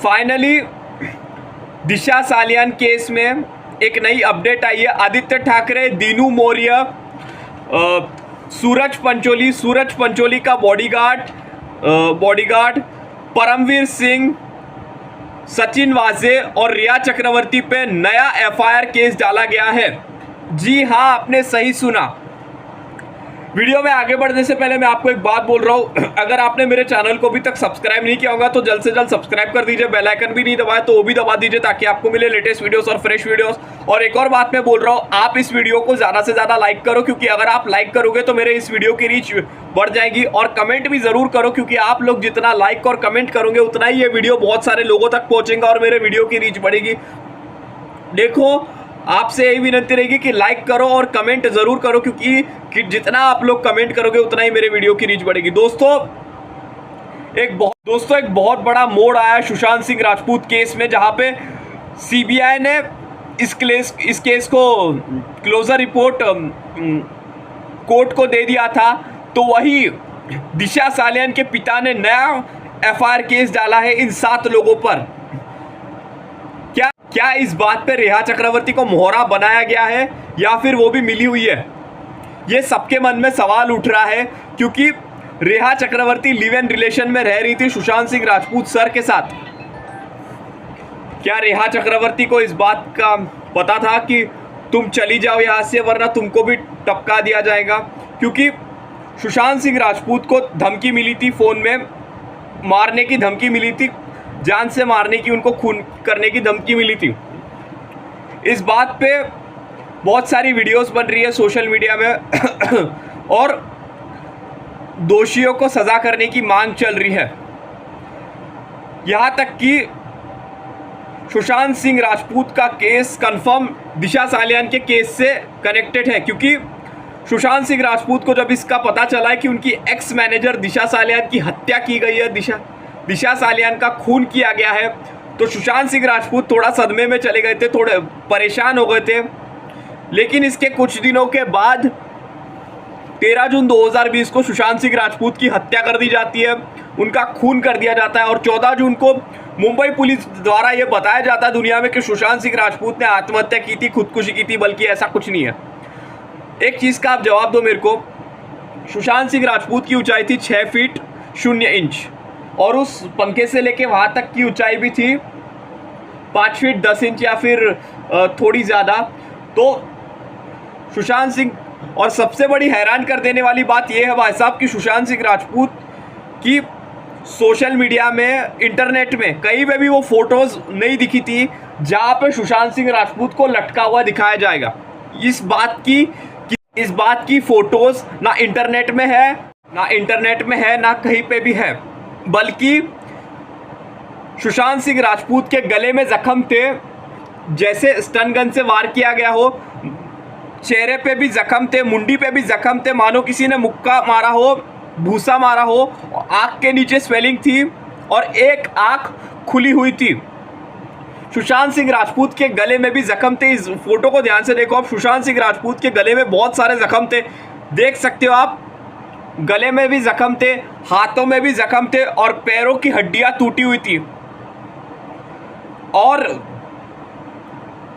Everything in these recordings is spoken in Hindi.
फाइनली दिशा सालियान केस में एक नई अपडेट आई है। आदित्य ठाकरे, दीनू मौर्य, सूरज पंचोली का बॉडीगार्ड परमवीर सिंह, सचिन वाजे और रिया चक्रवर्ती पे नया एफआईआर केस डाला गया है। जी हाँ, आपने सही सुना। वीडियो में आगे बढ़ने से पहले मैं आपको एक बात बोल रहा हूँ, अगर आपने मेरे चैनल को अभी तक सब्सक्राइब नहीं किया होगा तो जल्द से जल्द सब्सक्राइब कर दीजिए। बेल आइकन भी नहीं दबाया तो वो भी दबा दीजिए ताकि आपको मिले लेटेस्ट वीडियोस और फ्रेश वीडियोस। और एक और बात मैं बोल रहा हूँ, आप इस वीडियो को ज़्यादा से ज़्यादा लाइक करो, क्योंकि अगर आप लाइक करोगे तो मेरे इस वीडियो की रीच बढ़ जाएगी। और कमेंट भी ज़रूर करो, क्योंकि आप लोग जितना लाइक और कमेंट करोगे उतना ही ये वीडियो बहुत सारे लोगों तक पहुँचेगा और मेरे वीडियो की रीच बढ़ेगी। देखो, आपसे यही विनती रहेगी कि लाइक करो और कमेंट जरूर करो, क्योंकि जितना आप लोग कमेंट करोगे उतना ही मेरे वीडियो की रीच बढ़ेगी। दोस्तों एक बहुत बड़ा मोड़ आया है सुशांत सिंह राजपूत केस में, जहां पे सीबीआई ने इस केस को क्लोजर रिपोर्ट कोर्ट को दे दिया था। तो वही दिशा सालियान के पिता ने नया एफआईआर केस डाला है इन 7 लोगों पर। क्या इस बात पे रेहा चक्रवर्ती को मोहरा बनाया गया है या फिर वो भी मिली हुई है? ये सबके मन में सवाल उठ रहा है, क्योंकि रेहा चक्रवर्ती लिव इन रिलेशन में रह रही थी सुशांत सिंह राजपूत सर के साथ। क्या रेहा चक्रवर्ती को इस बात का पता था कि तुम चली जाओ यहाँ से वरना तुमको भी टपका दिया जाएगा? क्योंकि सुशांत सिंह राजपूत को धमकी मिली थी, फोन में मारने की धमकी मिली थी, जान से मारने की, उनको खून करने की धमकी मिली थी। इस बात पे बहुत सारी वीडियोस बन रही है सोशल मीडिया में और दोषियों को सजा करने की मांग चल रही है। यहां तक कि सुशांत सिंह राजपूत का केस कंफर्म दिशा सालियान के केस से कनेक्टेड है, क्योंकि सुशांत सिंह राजपूत को जब इसका पता चला है कि उनकी एक्स मैनेजर दिशा सालियान की हत्या की गई है, दिशा सालियान का खून किया गया है, तो सुशांत सिंह राजपूत थोड़ा सदमे में चले गए थे, थोड़े परेशान हो गए थे। लेकिन इसके कुछ दिनों के बाद 13 जून 2020 को सुशांत सिंह राजपूत की हत्या कर दी जाती है, उनका खून कर दिया जाता है। और 14 जून को मुंबई पुलिस द्वारा यह बताया जाता है दुनिया में कि सुशांत सिंह राजपूत ने आत्महत्या की थी, खुदकुशी की थी, बल्कि ऐसा कुछ नहीं है। एक चीज़ का आप जवाब दो मेरे को, सुशांत सिंह राजपूत की ऊंचाई थी 6 फीट 0 इंच और उस पंखे से लेके वहाँ तक की ऊंचाई भी थी 5 फीट 10 इंच या फिर थोड़ी ज़्यादा। तो सुशांत सिंह, और सबसे बड़ी हैरान कर देने वाली बात यह है भाई साहब कि सुशांत सिंह राजपूत की सोशल मीडिया में, इंटरनेट में कहीं पे भी वो फोटोज़ नहीं दिखी थी जहाँ पे सुशांत सिंह राजपूत को लटका हुआ दिखाया जाएगा। इस बात की फोटोज़ ना इंटरनेट में है ना कहीं पे भी है, बल्कि सुशांत सिंह राजपूत के गले में जख्म थे, जैसे स्टन गन से वार किया गया हो, चेहरे पे भी जख्म थे, मुंडी पे भी जख्म थे, मानो किसी ने मुक्का मारा हो, भूसा मारा हो। आँख के नीचे स्वेलिंग थी और एक आँख खुली हुई थी। सुशांत सिंह राजपूत के गले में भी जख्म थे। इस फोटो को ध्यान से देखो आप, सुशांत सिंह राजपूत के गले में बहुत सारे जख्म थे, देख सकते हो आप। गले में भी जख्म थे, हाथों में भी जख्म थे और पैरों की हड्डियां टूटी हुई थी। और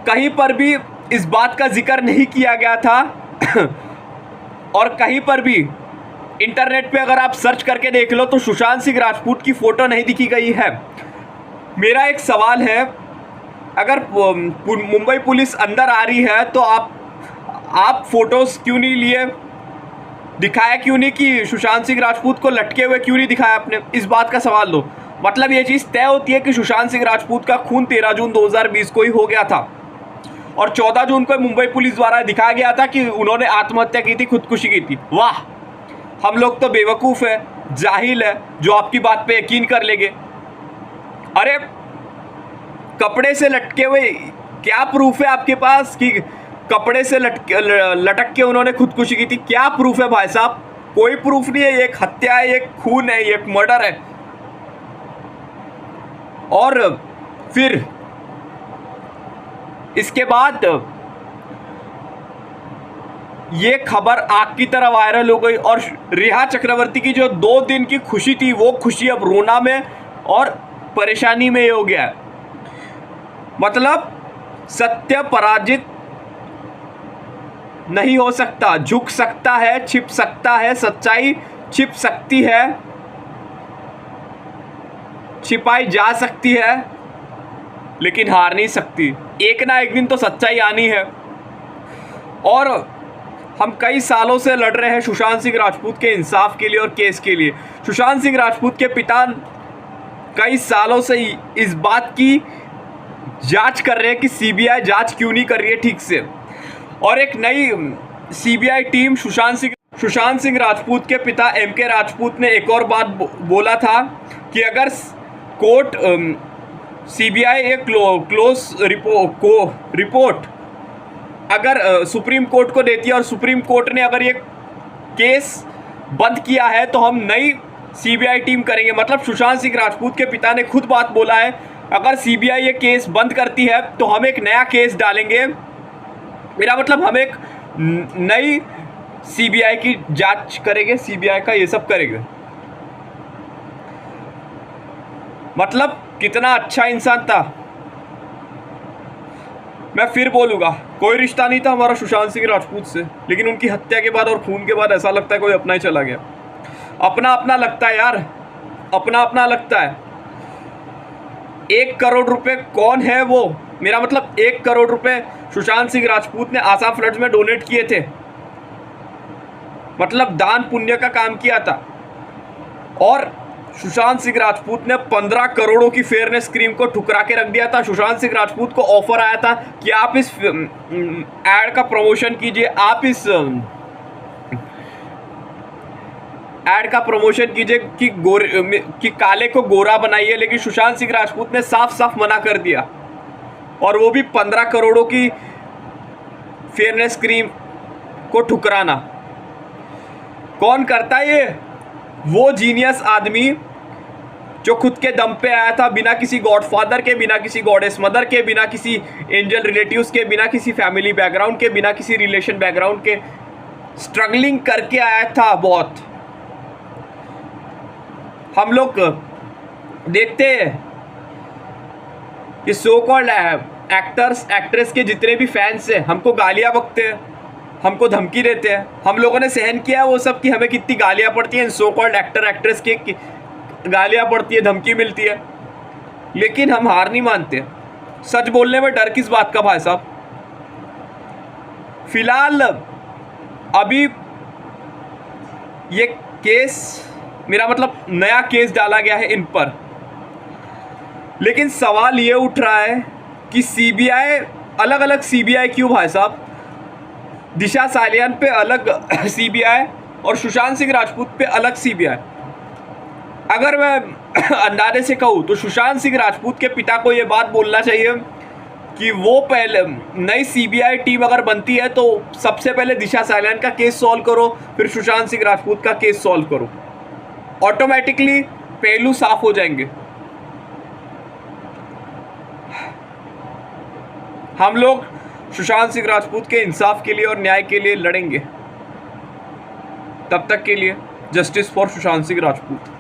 कहीं पर भी इस बात का जिक्र नहीं किया गया था और कहीं पर भी इंटरनेट पे अगर आप सर्च करके देख लो तो सुशांत सिंह राजपूत की फोटो नहीं दिखी गई है। मेरा एक सवाल है, अगर मुंबई पुलिस अंदर आ रही है तो आप फोटोज क्यों नहीं लिए, दिखाया क्यों नहीं कि सुशांत सिंह राजपूत को लटके हुए क्यों नहीं दिखाया आपने? इस बात का सवाल दो। मतलब ये चीज़ तय होती है कि सुशांत सिंह राजपूत का खून 13 जून 2020 को ही हो गया था और 14 जून को मुंबई पुलिस द्वारा दिखाया गया था कि उन्होंने आत्महत्या की थी, खुदकुशी की थी। वाह, हम लोग तो बेवकूफ़ है, जाहिल है, जो आपकी बात पे यकीन कर लेंगे। अरे कपड़े से लटके हुए क्या प्रूफ है आपके पास कि कपड़े से लटक के उन्होंने खुदकुशी की थी? क्या प्रूफ है भाई साहब? कोई प्रूफ नहीं है। ये एक हत्या है, ये एक खून है, ये एक मर्डर है। और फिर इसके बाद ये खबर आग की तरह वायरल हो गई और रेहा चक्रवर्ती की जो 2 दिन की खुशी थी वो खुशी अब रोना में और परेशानी में ये हो गया है। मतलब सत्य पराजित नहीं हो सकता, झुक सकता है, छिप सकता है, सच्चाई छिप सकती है, छिपाई जा सकती है, लेकिन हार नहीं सकती। एक ना एक दिन तो सच्चाई आनी है। और हम कई सालों से लड़ रहे हैं सुशांत सिंह राजपूत के इंसाफ के लिए और केस के लिए। सुशांत सिंह राजपूत के पिता कई सालों से इस बात की जांच कर रहे हैं कि सीबीआई जांच क्यों नहीं कर रही है ठीक से। और एक नई सीबीआई टीम सुशांत सिंह राजपूत के पिता एमके राजपूत ने एक और बात बोला था कि अगर कोर्ट सीबीआई एक क्लोज रिपोर्ट अगर सुप्रीम कोर्ट को देती है और सुप्रीम कोर्ट ने अगर ये केस बंद किया है तो हम नई सीबीआई टीम करेंगे। मतलब सुशांत सिंह राजपूत के पिता ने खुद बात बोला है, अगर सीबीआई ये केस बंद करती है तो हम एक नया केस डालेंगे। मेरा मतलब हम एक नई सीबीआई की जांच करेंगे, सीबीआई का ये सब करेंगे। मतलब कितना अच्छा इंसान था। मैं फिर बोलूँगा, कोई रिश्ता नहीं था हमारा सुशांत सिंह राजपूत से, लेकिन उनकी हत्या के बाद और खून के बाद ऐसा लगता है कोई अपना ही चला गया। अपना अपना लगता है यार, अपना अपना लगता है। 1 करोड़ रुपए कौन है वो? मेरा मतलब 1 करोड़ रुपए सुशांत सिंह राजपूत ने आसाम फ्लड्स में डोनेट किए थे। मतलब दान पुण्य का काम किया था। और सुशांत सिंह राजपूत ने 15 करोड़ों की फेयरनेस स्कीम को ठुकरा के रख दिया था। सुशांत सिंह राजपूत को ऑफर आया था कि आप इस एड का प्रमोशन कीजिए, आप इस एड का प्रमोशन कीजिए कि काले को गोरा बनाइए, लेकिन सुशांत सिंह राजपूत ने साफ साफ मना कर दिया। और वो भी 15 करोड़ों की फेयरनेस स्कीम को ठुकराना। कौन करता है ये? वो जीनियस आदमी जो खुद के दम पे आया था, बिना किसी गॉडफादर के, बिना किसी गॉडेस मदर के, बिना किसी एंजल रिलेटिव्स के, बिना किसी फैमिली बैकग्राउंड के, बिना किसी रिलेशन बैकग्राउंड के, स्ट्रगलिंग करके आया था बहुत। हम लोग देखते हैं कि सो कॉल्ड एक्टर्स एक्ट्रेस के जितने भी फैंस हैं हमको गालियां बकते हैं, हमको धमकी देते हैं। हम लोगों ने सहन किया वो सब कि हमें कितनी गालियां पड़ती हैं, सो कॉल्ड एक्टर एक्ट्रेस की गालियां पड़ती है, धमकी मिलती है, लेकिन हम हार नहीं मानते। सच बोलने में डर किस बात का भाई साहब? फिलहाल अभी ये केस, मेरा मतलब नया केस डाला गया है इन पर, लेकिन सवाल ये उठ रहा है कि सीबीआई अलग अलग सीबीआई क्यों भाई साहब? दिशा सालियान पे अलग सीबीआई और सुशांत सिंह राजपूत पे अलग सीबीआई। अगर मैं अंदाजे से कहूँ तो सुशांत सिंह राजपूत के पिता को ये बात बोलना चाहिए कि वो पहले नई सीबीआई टीम अगर बनती है तो सबसे पहले दिशा सालियान का केस सॉल्व करो, फिर सुशांत सिंह राजपूत का केस सॉल्व करो। ऑटोमेटिकली पहलू साफ हो जाएंगे। हम लोग सुशांत सिंह राजपूत के इंसाफ के लिए और न्याय के लिए लड़ेंगे। तब तक के लिए जस्टिस फॉर सुशांत सिंह राजपूत।